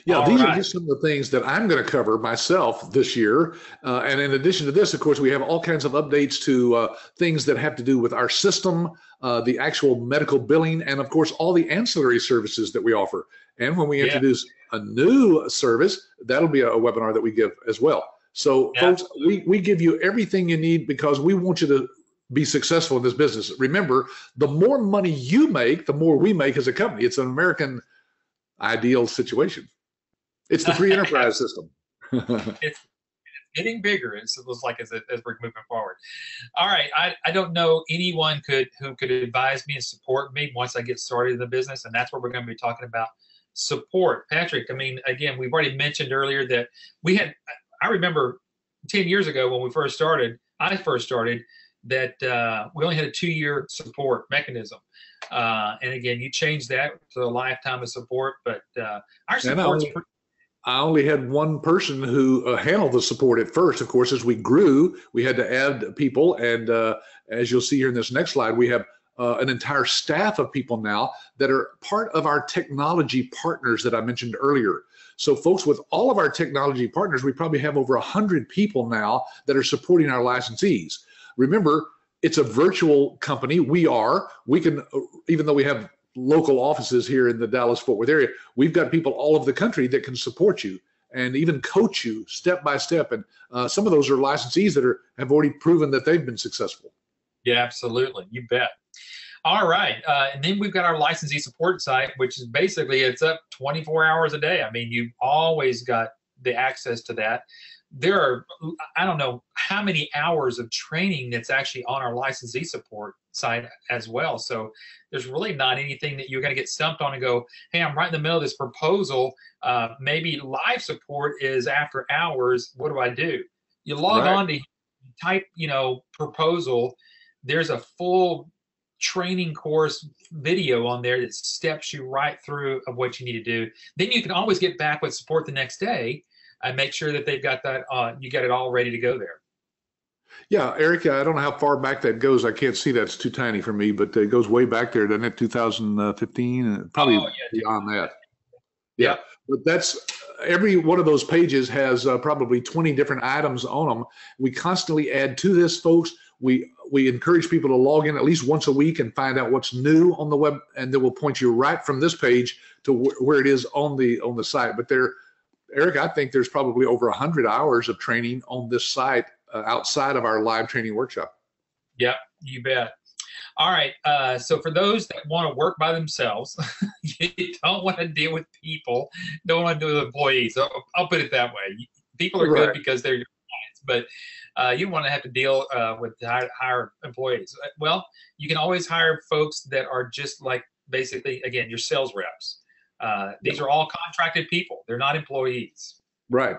Yeah, these are just some of the things that I'm going to cover myself this year. And in addition to this, of course, we have all kinds of updates to things that have to do with our system, the actual medical billing, and of course, all the ancillary services that we offer. And when we introduce a new service, that'll be a webinar that we give as well. So folks, we give you everything you need because we want you to be successful in this business. Remember, the more money you make, the more we make as a company. It's an American ideal situation. It's the free enterprise system. It's getting bigger. It looks like as we're moving forward. All right, I don't know anyone who could advise me and support me once I get started in the business, and that's what we're going to be talking about. Support, Patrick. I mean, again, we've already mentioned earlier that we had. I remember 10 years ago when I first started, that we only had a 2-year support mechanism. And again, you changed that to a lifetime of support, but our support's pretty. I only had one person who handled the support at first. Of course, as we grew, we had to add people. And as you'll see here in this next slide, we have an entire staff of people now that are part of our technology partners that I mentioned earlier. So folks, with all of our technology partners, we probably have over 100 people now that are supporting our licensees. Remember, it's a virtual company. We can, even though we have local offices here in the Dallas-Fort Worth area, we've got people all over the country that can support you and even coach you step by step. And some of those are licensees that have already proven that they've been successful. Yeah, absolutely. You bet. All right. And then we've got our licensee support site, which is basically, it's up 24 hours a day. I mean, you've always got the access to that. There are, I don't know how many hours of training that's actually on our licensee support site as well. So there's really not anything that you're going to get stumped on and go, hey, I'm right in the middle of this proposal. Maybe live support is after hours. What do I do? You log on to type, proposal. There's a full training course video on there that steps you right through of what you need to do. Then you can always get back with support the next day and make sure that they've got that, you got it all ready to go there. Yeah, Eric, I don't know how far back that goes. I can't see that. It's too tiny for me, but it goes way back there, doesn't it? 2015, probably beyond that. Yeah, but that's, every one of those pages has probably 20 different items on them. We constantly add to this, folks. We encourage people to log in at least once a week and find out what's new on the web, and then we'll point you right from this page to where it is on the site. But Eric, I think there's probably over 100 hours of training on this site outside of our live training workshop. Yep, you bet. All right, so for those that want to work by themselves, you don't want to deal with people, don't want to deal with employees. So I'll put it that way. People are good because they're your clients, but you don't want to have to deal with hire employees. Well, you can always hire folks that are just like, basically, again, your sales reps. These are all contracted people. They're not employees. Right.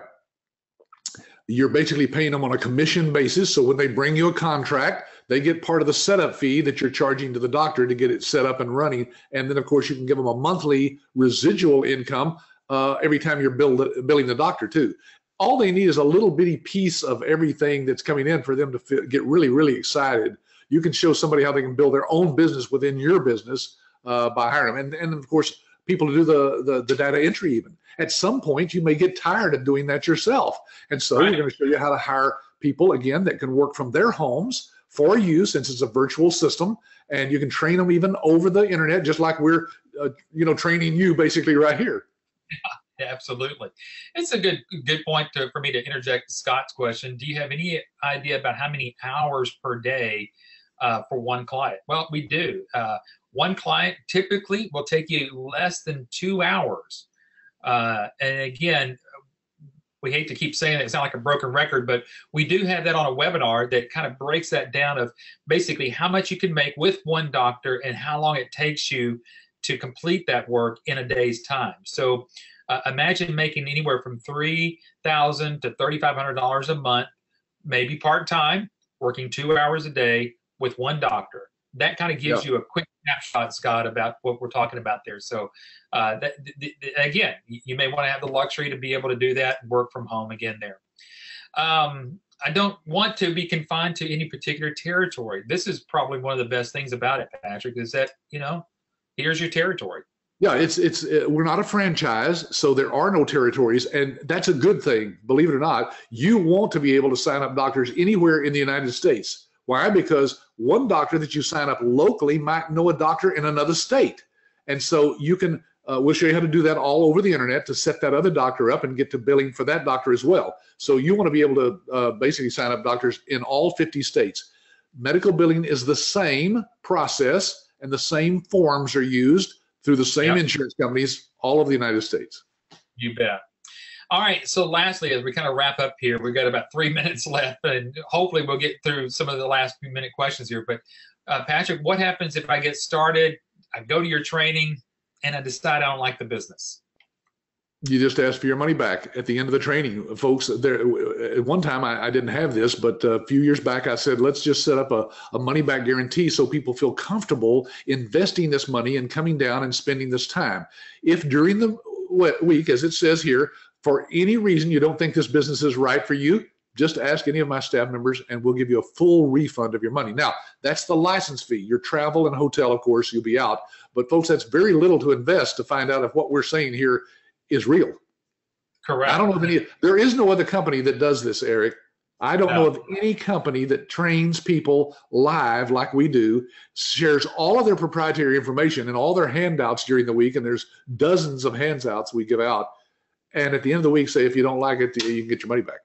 You're basically paying them on a commission basis. So when they bring you a contract, they get part of the setup fee that you're charging to the doctor to get it set up and running. And then, of course, you can give them a monthly residual income every time you're billing the doctor, too. All they need is a little bitty piece of everything that's coming in for them to get really, really excited. You can show somebody how they can build their own business within your business by hiring them. And of course, people to do the data entry even. At some point, you may get tired of doing that yourself. And so we're going to show you how to hire people, again, that can work from their homes for you, since it's a virtual system. And you can train them even over the internet, just like we're training you basically right here. Yeah, absolutely. It's a good point for me to interject Scott's question. Do you have any idea about how many hours per day for one client? Well, we do. One client typically will take you less than 2 hours. And again, we hate to keep saying it sound like a broken record, but we do have that on a webinar that kind of breaks that down of basically how much you can make with one doctor and how long it takes you to complete that work in a day's time. So imagine making anywhere from $3,000 to $3,500 a month, maybe part-time, working 2 hours a day with one doctor. That kind of gives you a quick snapshot, Scott, about what we're talking about there. So again, you may want to have the luxury to be able to do that and work from home again there. I don't want to be confined to any particular territory. This is probably one of the best things about it, Patrick, is that, here's your territory. Yeah, we're not a franchise, so there are no territories, and that's a good thing. Believe it or not, you want to be able to sign up doctors anywhere in the United States. Why? Because one doctor that you sign up locally might know a doctor in another state. And so you can, we'll show you how to do that all over the internet to set that other doctor up and get to billing for that doctor as well. So you want to be able to basically sign up doctors in all 50 states. medical billing is the same process and the same forms are used through the same insurance companies all over the United States. You bet. All right. So lastly, as we kind of wrap up here, we've got about 3 minutes left, and hopefully we'll get through some of the last few minute questions here. But Patrick, what happens if I get started, I go to your training, and I decide I don't like the business? You just ask for your money back at the end of the training, folks. There, at one time I didn't have this, but a few years back I said, let's just set up a money back guarantee so people feel comfortable investing this money and coming down and spending this time. If during the week, as it says here, for any reason you don't think this business is right for you, just ask any of my staff members and we'll give you a full refund of your money. Now, that's the license fee. Your travel and hotel, of course, you'll be out. But folks, that's very little to invest to find out if what we're saying here is real. Correct. I don't know of there is no other company that does this, Eric. I don't know of any company that trains people live like we do, shares all of their proprietary information and all their handouts during the week, and there's dozens of handouts we give out. And at the end of the week, say, if you don't like it, you can get your money back.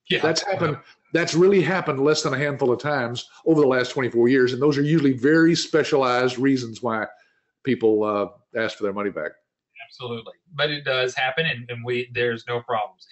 Yeah. That's happened. That's really happened less than a handful of times over the last 24 years. And those are usually very specialized reasons why people ask for their money back. Absolutely. But it does happen, and there's no problems.